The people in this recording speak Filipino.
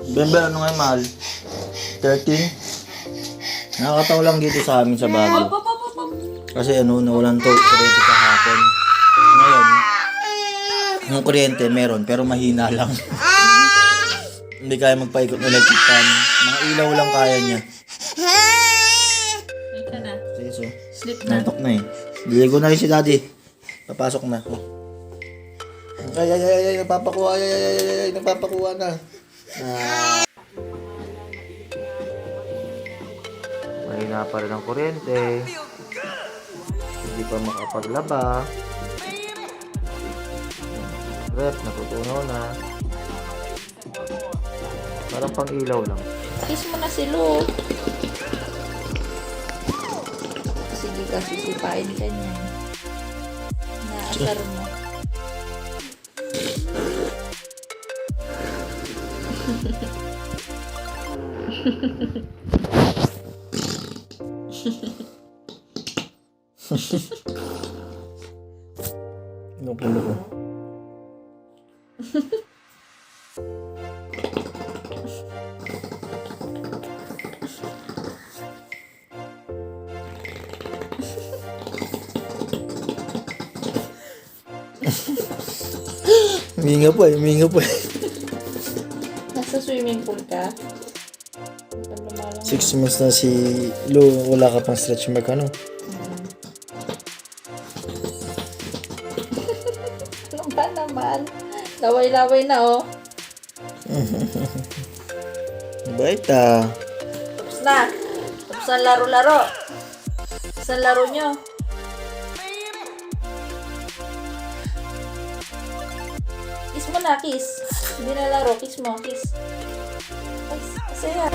November, ano ngayon, mahal? 13? Nakakatawa lang dito sa amin sa Baguio. Kasi nawalan to kuryente kahapon. Ngayon, yung kuryente meron, pero mahina lang. Hindi kaya magpaikot ng electric fan. Mga ilaw lang kaya niya. Ika na. Sige, so. Sleep na. Nantok na eh. Diligo na rin si daddy. Papasok na. Oh. Ay, napapakuha. Ay, napapakuha na. Mahina pa rin ang kuryente. Hindi pa makapaglaba. Rep, natutunaw na. Parang pang ilaw lang. Kiss mo na si Lu. Sige kasi sipain ka niya. Naasar mo. Loko. Huminga po eh. Nasa swimming pool ka? 6 months na si Lu, wala ka pang stretch mark, ano? Ano ba naman? Laway-laway na oh. Bait ah. Tapos na. Tapos ang laro-laro. Saan laro nyo? Kiss mo na, kiss. Hindi na laro, kiss mo, kiss. Masaya.